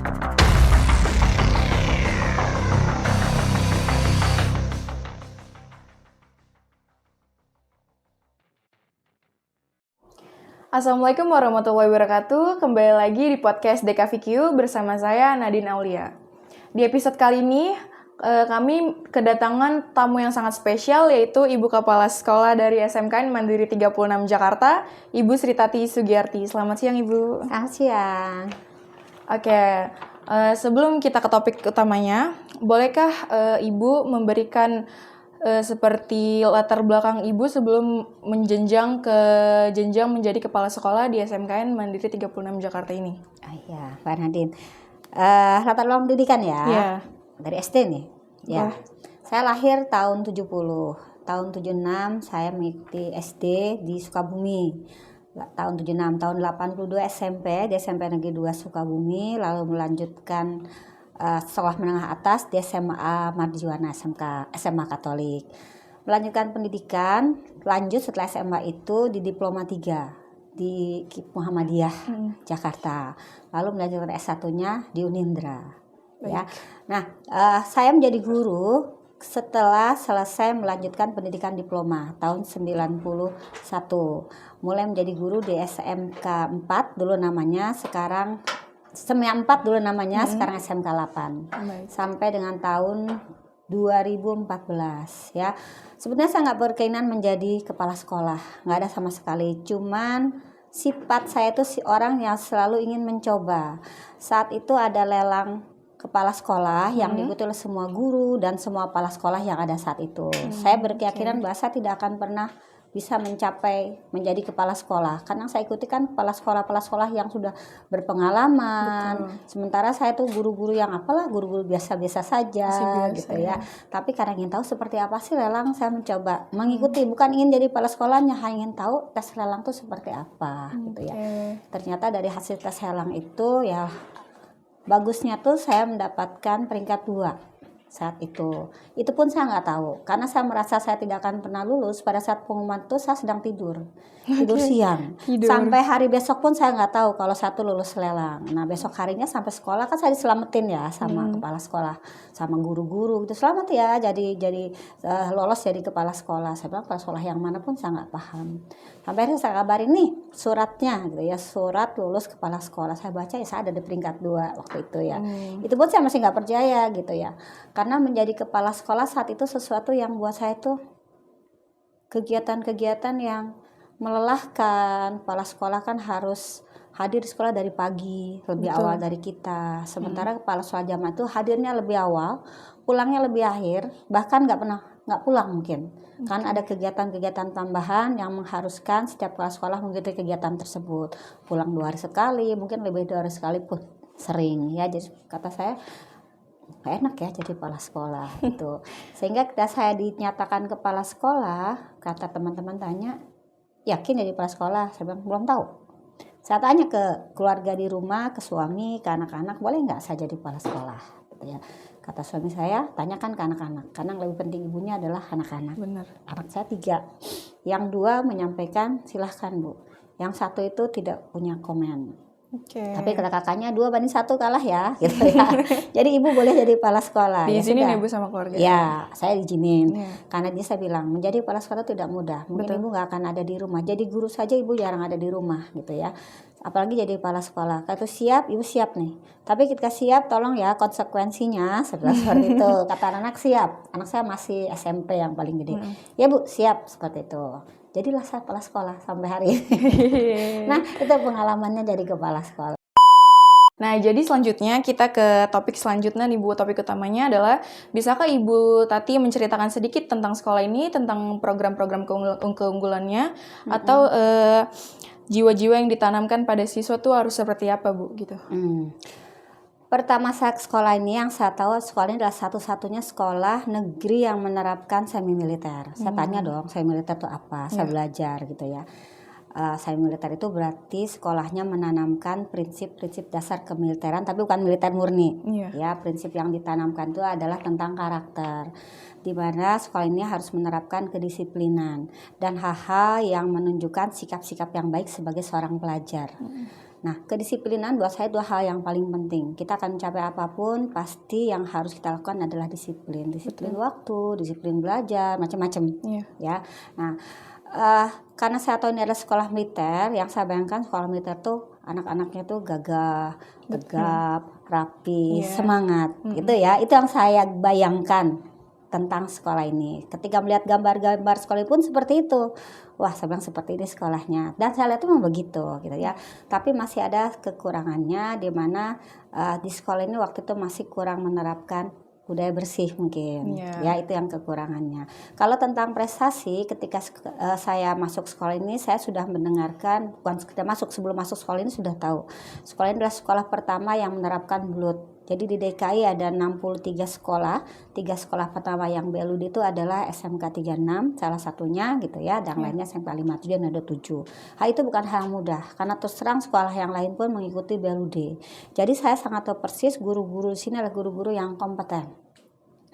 Assalamualaikum warahmatullahi wabarakatuh. Kembali lagi di podcast DKVQ bersama saya Nadine Aulia. Di episode kali ini kami kedatangan tamu yang sangat spesial, yaitu Ibu Kepala Sekolah dari SMKN Mandiri 36 Jakarta, Ibu Sritati Sugiyarti. Selamat siang, Ibu. Selamat siang. Oke, sebelum kita ke topik utamanya, bolehkah Ibu memberikan seperti latar belakang Ibu sebelum menjenjang ke jenjang menjadi kepala sekolah di SMKN Mandiri 36 Jakarta ini? Iya, Pak Nadine. Latar belakang pendidikan ya? Iya. Dari SD nih? Ya. Saya lahir tahun 70. Tahun 76 saya mengikuti SD di Sukabumi. Tahun 76, tahun 82 SMP di SMP Negeri 2 Sukabumi, lalu melanjutkan sekolah menengah atas di SMA Marjuwana SMA Katolik. Melanjutkan pendidikan, lanjut setelah SMA itu di Diploma 3 di Muhammadiyah Jakarta. Lalu melanjutkan S1-nya di Unindra. Ya. Nah, saya menjadi guru setelah selesai melanjutkan pendidikan diploma tahun 91. Mulai menjadi guru di SMK 4 dulu namanya, sekarang SMK 4 dulu namanya, sekarang SMK 8. Sampai dengan tahun 2014 ya. Sebenarnya saya nggak berkeinginan menjadi kepala sekolah, nggak ada sama sekali. Cuman sifat saya itu si orang yang selalu ingin mencoba. Saat itu ada lelang kepala sekolah yang diikuti oleh semua guru dan semua kepala sekolah yang ada saat itu. Saya berkeyakinan bahwa saya tidak akan pernah bisa mencapai menjadi kepala sekolah, karena saya ikuti kan kepala sekolah yang sudah berpengalaman. Sementara saya tuh guru-guru yang guru-guru biasa-biasa saja gitu ya. Tapi karena ingin tahu seperti apa sih lelang, saya mencoba mengikuti, bukan ingin jadi kepala sekolahnya, hanya ingin tahu tes lelang tuh seperti apa gitu ya. Ternyata dari hasil tes lelang itu ya bagusnya tuh saya mendapatkan peringkat 2 saat itu pun saya nggak tahu, karena saya merasa saya tidak akan pernah lulus. Pada saat pengumuman itu saya sedang tidur siang. Sampai hari besok pun saya nggak tahu kalau saya tuh lulus lelang. Nah besok harinya sampai sekolah kan saya diselamatin ya sama kepala sekolah, sama guru-guru gitu, selamat ya jadi lolos jadi kepala sekolah. Saya bilang kepala sekolah yang mana pun saya nggak paham. Sampai akhirnya saya kabarin nih suratnya gitu ya, surat lulus kepala sekolah. Saya baca ya saya ada di peringkat 2 waktu itu ya. Itu pun saya masih nggak percaya gitu ya. Karena menjadi kepala sekolah saat itu sesuatu yang buat saya itu kegiatan-kegiatan yang melelahkan. Kepala sekolah kan harus hadir di sekolah dari pagi, lebih awal dari kita. Sementara kepala sekolah jamaah itu hadirnya lebih awal, pulangnya lebih akhir, bahkan nggak pulang mungkin. Kan ada kegiatan-kegiatan tambahan yang mengharuskan setiap kepala sekolah mengikuti kegiatan tersebut. Pulang 2 hari sekali, mungkin lebih 2 hari sekali pun sering ya. Jadi kata saya gak enak ya jadi kepala sekolah gitu. Sehingga ketika saya dinyatakan kepala sekolah, kata teman-teman tanya, yakin jadi kepala sekolah? Saya bilang belum tahu. Saya tanya ke keluarga di rumah, ke suami, ke anak-anak, boleh nggak saya jadi kepala sekolah gitu ya. Kata suami saya, tanyakan ke anak-anak, karena yang lebih penting ibunya adalah anak-anak. Benar. Anak saya 3, yang 2 menyampaikan silahkan Bu, yang 1 itu tidak punya komen. Tapi kata kakaknya 2-1 kalah ya gitu ya. Jadi ibu boleh jadi kepala sekolah. Diizinin ya ibu sama keluarga? Ya, saya diizinin. Karena dia saya bilang menjadi kepala sekolah tidak mudah. Mungkin ibu nggak akan ada di rumah. Jadi guru saja ibu jarang ada di rumah gitu ya. Apalagi jadi kepala sekolah. Kalau siap, ibu siap nih. Tapi ketika siap, tolong ya konsekuensinya seperti itu. Kata anak siap. Anak saya masih SMP yang paling gede. Ya Bu, siap seperti itu. Jadilah saya kepala sekolah sampai hari ini. Nah, itu pengalamannya jadi kepala sekolah. Nah, jadi selanjutnya kita ke topik selanjutnya nih Bu. Topik utamanya adalah, bisakah Ibu Tati menceritakan sedikit tentang sekolah ini, tentang program-program keunggulannya, atau jiwa-jiwa yang ditanamkan pada siswa tuh harus seperti apa Bu gitu? Pertama saya ke sekolah ini, yang saya tahu sekolah ini adalah satu-satunya sekolah negeri yang menerapkan semi militer. Saya tanya dong, semi militer itu apa? Saya belajar gitu ya. Semi militer itu berarti sekolahnya menanamkan prinsip-prinsip dasar kemiliteran, tapi bukan militer murni. Ya, prinsip yang ditanamkan itu adalah tentang karakter, di mana sekolah ini harus menerapkan kedisiplinan dan hal-hal yang menunjukkan sikap-sikap yang baik sebagai seorang pelajar. Nah, kedisiplinan buat saya 2 hal yang paling penting. Kita akan mencapai apapun, pasti yang harus kita lakukan adalah disiplin. Disiplin waktu, disiplin belajar, macam-macam. Iya. Ya. Nah, karena saya tahu ini adalah sekolah militer, yang saya bayangkan sekolah militer tuh anak-anaknya tuh gagah, tegap, rapi, Iya. semangat. Gitu ya. Itu yang saya bayangkan tentang sekolah ini. Ketika melihat gambar-gambar sekolah pun seperti itu. Wah, saya bilang seperti ini sekolahnya. Dan saya lihat itu memang begitu gitu ya. Tapi masih ada kekurangannya di mana di sekolah ini waktu itu masih kurang menerapkan budaya bersih mungkin. Ya, itu yang kekurangannya. Kalau tentang prestasi, ketika saya masuk sekolah ini, saya sudah mendengarkan, bukan sekedar masuk, sebelum masuk sekolah ini sudah tahu. Sekolah ini adalah sekolah pertama yang menerapkan BLUT. Jadi di DKI ada 63 sekolah, 3 sekolah pertama yang BLUD itu adalah SMK 36 salah satunya gitu ya, dan lainnya SMK 57 dan ada 7. Hal itu bukan hal yang mudah karena terus terang sekolah yang lain pun mengikuti BLUD. Jadi saya sangat tahu persis guru-guru di sini adalah guru-guru yang kompeten.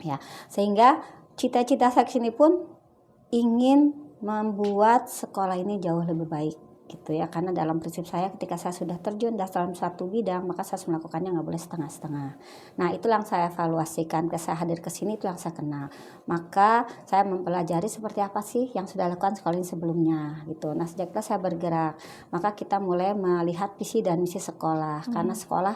Ya, sehingga cita-cita saya sini pun ingin membuat sekolah ini jauh lebih baik gitu ya, karena dalam prinsip saya ketika saya sudah terjun dalam satu bidang maka saya harus melakukannya, nggak boleh setengah-setengah. Nah, itulah yang saya evaluasikan, saya hadir ke sini itu yang saya kenal, maka saya mempelajari seperti apa sih yang sudah dilakukan sekolah ini sebelumnya gitu. Nah, sejak itu saya bergerak, maka kita mulai melihat visi dan misi sekolah. Karena sekolah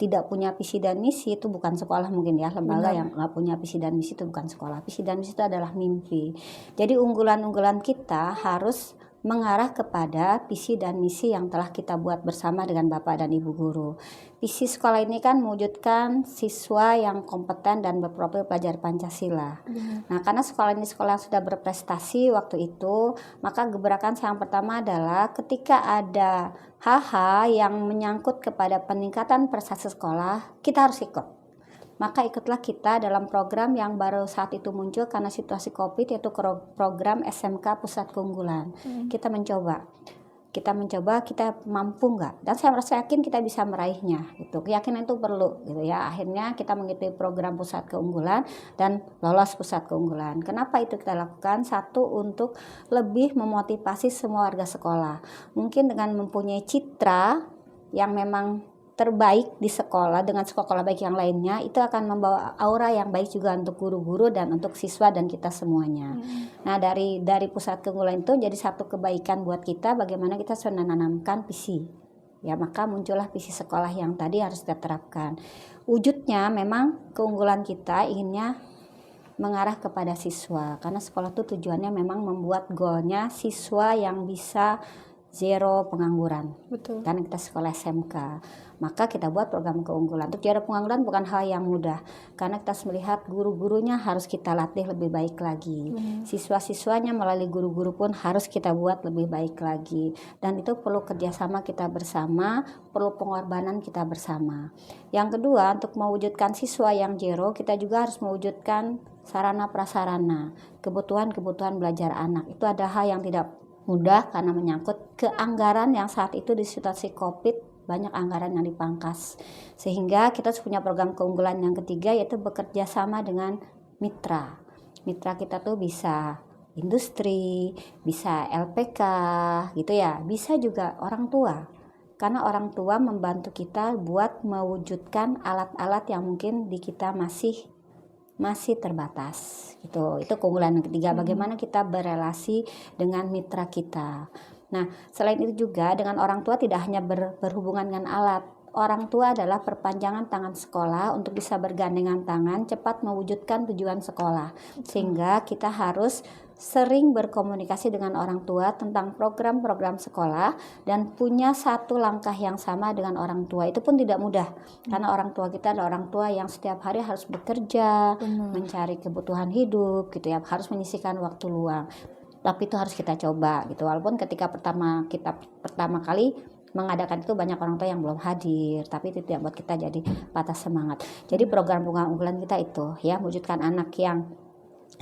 tidak punya visi dan misi itu bukan sekolah mungkin ya, lembaga yang nggak punya visi dan misi itu bukan sekolah. Visi dan misi itu adalah mimpi. Jadi unggulan-unggulan kita harus mengarah kepada visi dan misi yang telah kita buat bersama dengan Bapak dan Ibu guru. Visi sekolah ini kan mewujudkan siswa yang kompeten dan berprofil pelajar Pancasila. Nah, karena sekolah ini sekolah yang sudah berprestasi waktu itu, maka gebrakan saya yang pertama adalah ketika ada hal-hal yang menyangkut kepada peningkatan prestasi sekolah, kita harus ikut. Maka ikutlah kita dalam program yang baru saat itu muncul karena situasi COVID, yaitu program SMK Pusat Keunggulan. Kita mencoba, kita mampu nggak? Dan saya merasa yakin kita bisa meraihnya. Gitu. Keyakinan itu perlu, gitu ya. Akhirnya kita mengikuti program Pusat Keunggulan dan lolos Pusat Keunggulan. Kenapa itu kita lakukan? Satu, untuk lebih memotivasi semua warga sekolah. Mungkin dengan mempunyai citra yang memang terbaik di sekolah dengan sekolah baik yang lainnya, itu akan membawa aura yang baik juga untuk guru-guru dan untuk siswa dan kita semuanya. Nah, dari Pusat Keunggulan itu jadi satu kebaikan buat kita, bagaimana kita sudah menanamkan visi. Ya, maka muncullah visi sekolah yang tadi harus kita terapkan. Wujudnya memang keunggulan kita inginnya mengarah kepada siswa, karena sekolah itu tujuannya memang membuat goalnya siswa yang bisa zero pengangguran. Betul. Karena kita sekolah SMK, maka kita buat program keunggulan. Untuk zero pengangguran bukan hal yang mudah, karena kita harus melihat guru-gurunya harus kita latih lebih baik lagi. Siswa-siswanya melalui guru-guru pun harus kita buat lebih baik lagi. Dan itu perlu kerjasama kita bersama, perlu pengorbanan kita bersama. Yang kedua, untuk mewujudkan siswa yang zero, kita juga harus mewujudkan sarana prasarana, kebutuhan belajar anak. Itu ada hal yang tidak mudah karena menyangkut keanggaran yang saat itu di situasi COVID banyak anggaran yang dipangkas, sehingga kita punya program keunggulan yang ketiga, yaitu bekerja sama dengan mitra kita tuh bisa industri, bisa LPK gitu ya, bisa juga orang tua, karena orang tua membantu kita buat mewujudkan alat-alat yang mungkin di kita masih terbatas gitu. Itu keunggulan yang ketiga, bagaimana kita berelasi dengan mitra kita. Nah, selain itu juga dengan orang tua tidak hanya berhubungan dengan alat. Orang tua adalah perpanjangan tangan sekolah untuk bisa bergandengan tangan cepat mewujudkan tujuan sekolah. Sehingga kita harus sering berkomunikasi dengan orang tua tentang program-program sekolah dan punya satu langkah yang sama dengan orang tua. Itu pun tidak mudah, karena orang tua kita adalah orang tua yang setiap hari harus bekerja, mencari kebutuhan hidup gitu ya, harus menyisihkan waktu luang. Tapi itu harus kita coba gitu, walaupun ketika pertama kali mengadakan itu banyak orang tua yang belum hadir, tapi itu tidak buat kita jadi patah semangat. Jadi program unggulan kita itu ya, mewujudkan anak yang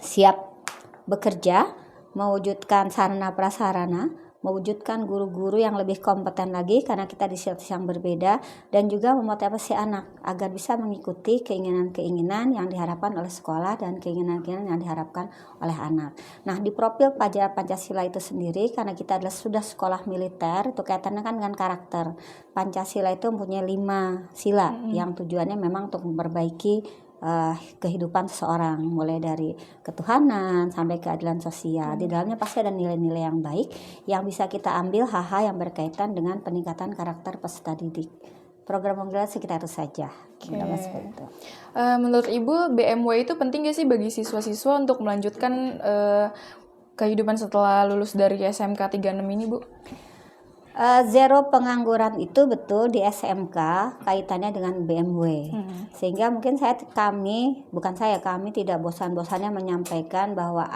siap bekerja, mewujudkan sarana prasarana, mewujudkan guru-guru yang lebih kompeten lagi karena kita di situasi yang berbeda, dan juga memotivasi anak agar bisa mengikuti keinginan-keinginan yang diharapkan oleh sekolah dan keinginan-keinginan yang diharapkan oleh anak. Nah, di profil pelajaran Pancasila itu sendiri, karena kita adalah sudah sekolah militer, itu kaitannya kan dengan karakter. Pancasila itu mempunyai 5 sila yang tujuannya memang untuk memperbaiki kehidupan seseorang, mulai dari ketuhanan sampai keadilan sosial. Di dalamnya pasti ada nilai-nilai yang baik yang bisa kita ambil, hal-hal yang berkaitan dengan peningkatan karakter peserta didik. Program-program sekitar itu saja. Seperti itu. Menurut Ibu, BMW itu penting gak sih bagi siswa-siswa untuk melanjutkan kehidupan setelah lulus dari SMK 36 ini, Bu? Zero pengangguran itu betul di SMK kaitannya dengan BMW. Sehingga mungkin kami tidak bosan-bosannya menyampaikan bahwa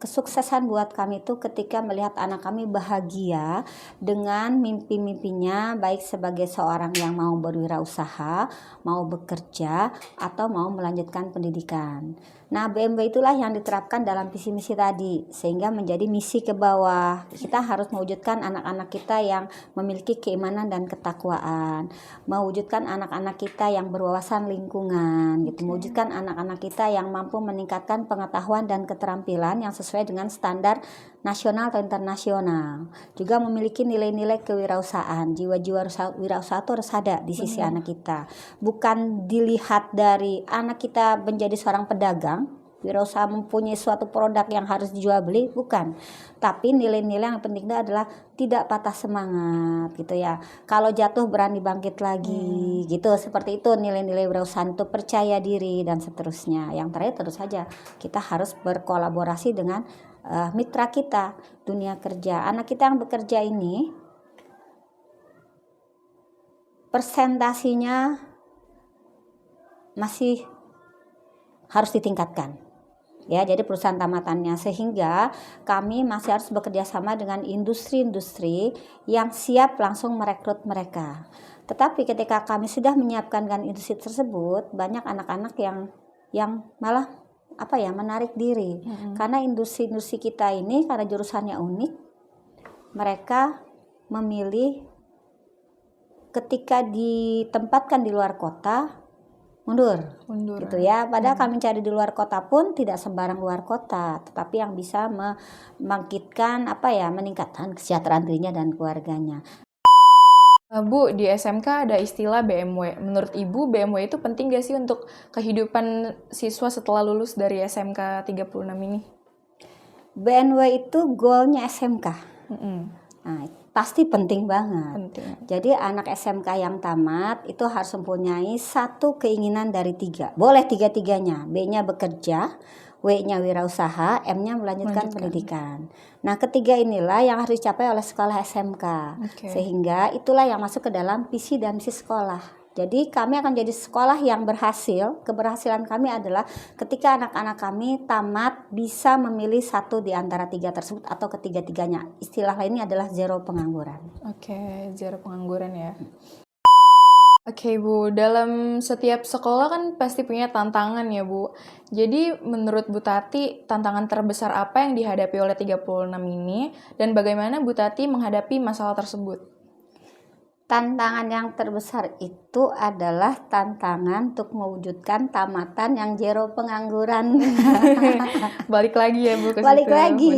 kesuksesan buat kami itu ketika melihat anak kami bahagia dengan mimpi-mimpinya, baik sebagai seorang yang mau berwirausaha, mau bekerja, atau mau melanjutkan pendidikan. Nah, BMW itulah yang diterapkan dalam visi misi tadi, sehingga menjadi misi ke bawah. Kita harus mewujudkan anak-anak kita yang memiliki keimanan dan ketakwaan, mewujudkan anak-anak kita yang berwawasan lingkungan, gitu. Mewujudkan anak-anak kita yang mampu meningkatkan pengetahuan dan keterampilan yang sesuai dengan standar nasional atau internasional. Juga memiliki nilai-nilai kewirausahaan. Jiwa-jiwa wirausaha itu harus ada di sisi anak kita. Bukan dilihat dari anak kita menjadi seorang pedagang, wirausaha mempunyai suatu produk yang harus dijual beli, bukan. Tapi nilai-nilai yang penting itu adalah tidak patah semangat, gitu ya. Kalau jatuh berani bangkit lagi, gitu. Seperti itu nilai-nilai wirausaha itu, percaya diri dan seterusnya. Yang terakhir tentu saja kita harus berkolaborasi dengan mitra kita dunia kerja. Anak kita yang bekerja ini persentasinya masih harus ditingkatkan. Ya, jadi perusahaan tamatannya, sehingga kami masih harus bekerja sama dengan industri-industri yang siap langsung merekrut mereka. Tetapi ketika kami sudah menyiapkan dengan industri tersebut, banyak anak-anak yang malah menarik diri. Karena industri-industri kita ini karena jurusannya unik, mereka memilih ketika ditempatkan di luar kota mundur gitu ya. Padahal kami cari di luar kota pun tidak sembarang luar kota, tetapi yang bisa membangkitkan meningkatkan kesejahteraan dirinya dan keluarganya. Bu, di SMK ada istilah BMW. Menurut Ibu, BMW itu penting gak sih untuk kehidupan siswa setelah lulus dari SMK 36 ini? BMW itu goalnya SMK. Nah, pasti penting banget. Jadi anak SMK yang tamat itu harus mempunyai satu keinginan dari 3. Boleh 3-3-nya. B-nya bekerja, W-nya wirausaha, M-nya melanjutkan pendidikan. Nah, ketiga inilah yang harus dicapai oleh sekolah SMK. Sehingga itulah yang masuk ke dalam visi dan misi sekolah. Jadi kami akan jadi sekolah yang berhasil. Keberhasilan kami adalah ketika anak-anak kami tamat bisa memilih satu di antara 3 tersebut atau ketiga-tiganya. Istilah lainnya adalah zero pengangguran. Zero pengangguran ya. Bu, dalam setiap sekolah kan pasti punya tantangan ya, Bu. Jadi menurut Bu Tati, tantangan terbesar apa yang dihadapi oleh 36 ini dan bagaimana Bu Tati menghadapi masalah tersebut? Tantangan yang terbesar itu adalah tantangan untuk mewujudkan tamatan yang zero pengangguran. Balik lagi ya Bu ke Balik situ. lagi.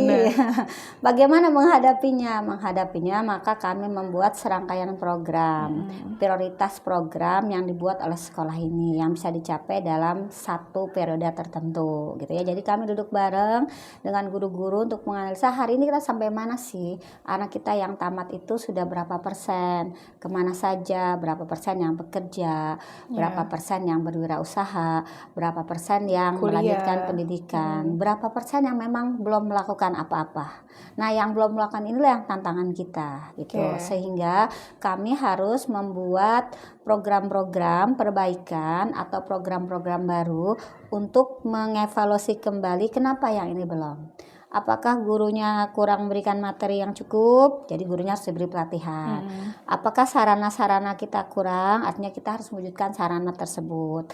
Bagaimana menghadapinya? Menghadapinya maka kami membuat serangkaian program, prioritas program yang dibuat oleh sekolah ini yang bisa dicapai dalam satu periode tertentu, gitu ya. Jadi kami duduk bareng dengan guru-guru untuk menganalisa hari ini kita sampai mana sih, anak kita yang tamat itu sudah berapa persen, kemana saja, berapa persen yang bekerja, berapa persen yang berwirausaha, berapa persen yang melanjutkan pendidikan, berapa persen yang memang belum melakukan apa-apa. Nah, yang belum melakukan inilah yang tantangan kita, gitu. Sehingga kami harus membuat program-program perbaikan atau program-program baru untuk mengevaluasi kembali kenapa yang ini belum. Apakah gurunya kurang memberikan materi yang cukup, jadi gurunya harus diberi pelatihan. Apakah sarana-sarana kita kurang, artinya kita harus mewujudkan sarana tersebut.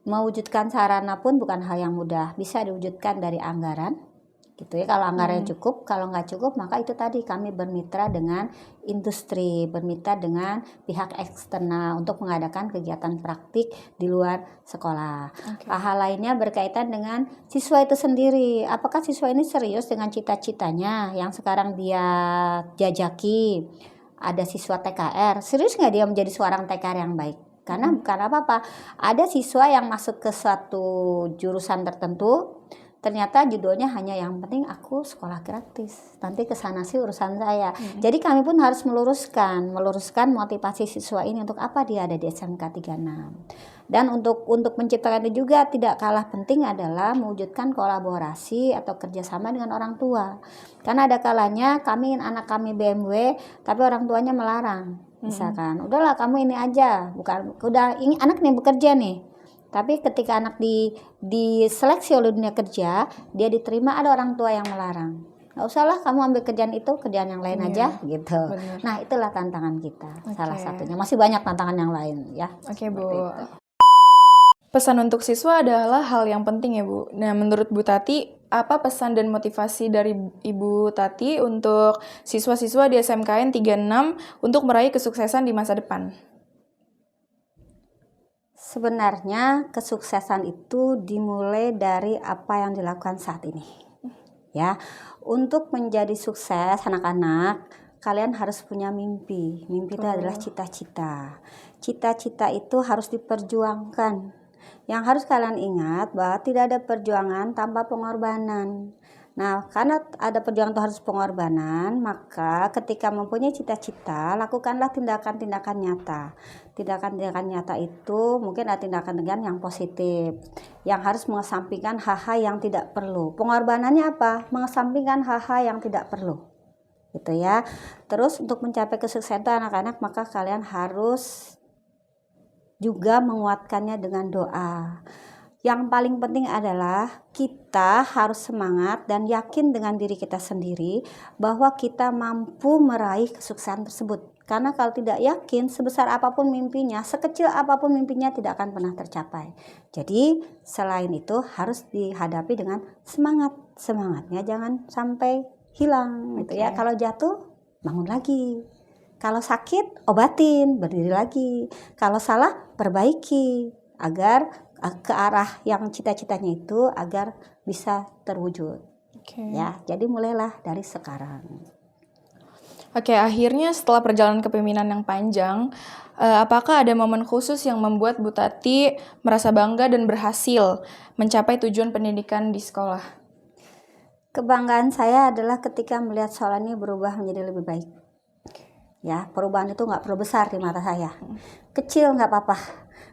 Mewujudkan sarana pun bukan hal yang mudah, bisa diwujudkan dari anggaran, gitu ya. Kalau anggarannya cukup, kalau nggak cukup maka itu tadi kami bermitra dengan industri, bermitra dengan pihak eksternal untuk mengadakan kegiatan praktik di luar sekolah. Hal lainnya berkaitan dengan siswa itu sendiri. Apakah siswa ini serius dengan cita-citanya yang sekarang dia jajaki? Ada siswa TKR, serius nggak dia menjadi seorang TKR yang baik? Karena bukan apa-apa, ada siswa yang masuk ke suatu jurusan tertentu, ternyata judulnya hanya yang penting aku sekolah gratis, nanti kesana sih urusan saya. Jadi kami pun harus meluruskan motivasi siswa ini untuk apa dia ada di SMK 36. Dan untuk menciptakan itu juga tidak kalah penting adalah mewujudkan kolaborasi atau kerjasama dengan orang tua. Karena ada kalanya anak kami BMW, tapi orang tuanya melarang. Misalkan, udahlah kamu ini aja, ini anak nih bekerja nih. Tapi ketika anak diseleksi oleh dunia kerja, dia diterima, ada orang tua yang melarang. Nggak usahlah kamu ambil kerjaan itu, kerjaan yang lain aja gitu. Bener. Nah itulah tantangan kita, salah satunya. Masih banyak tantangan yang lain ya. Oke, Bu. Pesan untuk siswa adalah hal yang penting ya, Bu. Nah, menurut Bu Tati, apa pesan dan motivasi dari Ibu Tati untuk siswa-siswa di SMKN 36 untuk meraih kesuksesan di masa depan? Sebenarnya kesuksesan itu dimulai dari apa yang dilakukan saat ini. Ya, untuk menjadi sukses anak-anak, kalian harus punya mimpi. Mimpi itu adalah cita-cita. Cita-cita itu harus diperjuangkan. Yang harus kalian ingat bahwa tidak ada perjuangan tanpa pengorbanan. Nah, karena ada perjuangan itu harus pengorbanan, maka ketika mempunyai cita-cita, lakukanlah tindakan-tindakan nyata. Tindakan-tindakan nyata itu mungkin ada tindakan yang positif, yang harus mengesampingkan hal-hal yang tidak perlu. Pengorbanannya apa? Mengesampingkan hal-hal yang tidak perlu. Gitu ya. Terus untuk mencapai kesuksesan anak-anak, maka kalian harus juga menguatkannya dengan doa. Yang paling penting adalah kita harus semangat dan yakin dengan diri kita sendiri bahwa kita mampu meraih kesuksesan tersebut. Karena kalau tidak yakin, sebesar apapun mimpinya, sekecil apapun mimpinya tidak akan pernah tercapai. Jadi selain itu harus dihadapi dengan semangat. Semangatnya jangan sampai hilang gitu ya. Kalau jatuh, bangun lagi. Kalau sakit, obatin, berdiri lagi. Kalau salah, perbaiki agar ke arah yang cita-citanya itu agar bisa terwujud. Ya, jadi mulailah dari sekarang. Oke, akhirnya setelah perjalanan kepemimpinan yang panjang, apakah ada momen khusus yang membuat Bu Tati merasa bangga dan berhasil mencapai tujuan pendidikan di sekolah? Kebanggaan saya adalah ketika melihat sekolah ini berubah menjadi lebih baik. Ya, perubahan itu nggak perlu besar di mata saya. Kecil nggak apa-apa.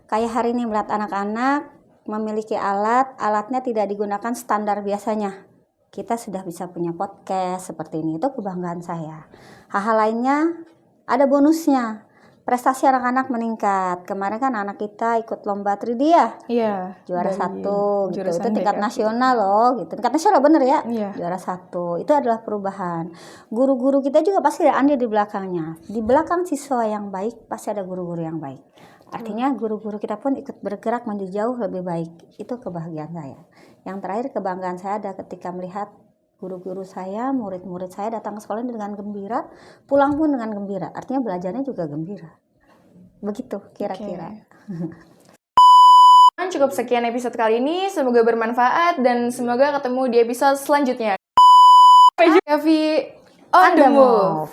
Kayak hari ini melihat anak-anak memiliki alatnya tidak digunakan standar biasanya. Kita sudah bisa punya podcast seperti ini, itu kebanggaan saya. Hal-hal lainnya ada bonusnya. Prestasi anak-anak meningkat. Kemarin kan anak kita ikut lomba 3D ya? Iya. Juara 1 gitu. Itu tingkat nasional loh gitu. Tingkat nasional bener ya? Iya. Juara 1. Itu adalah perubahan. Guru-guru kita juga pasti ada andil di belakangnya. Di belakang siswa yang baik pasti ada guru-guru yang baik. Artinya guru-guru kita pun ikut bergerak menjadi jauh lebih baik. Itu kebahagiaan saya. Yang terakhir kebanggaan saya ada ketika melihat guru-guru saya, murid-murid saya datang ke sekolah dengan gembira, pulang pun dengan gembira. Artinya belajarnya juga gembira. Begitu kira-kira. Cukup sekian episode kali ini. Semoga bermanfaat dan semoga ketemu di episode selanjutnya. Kavi on the move.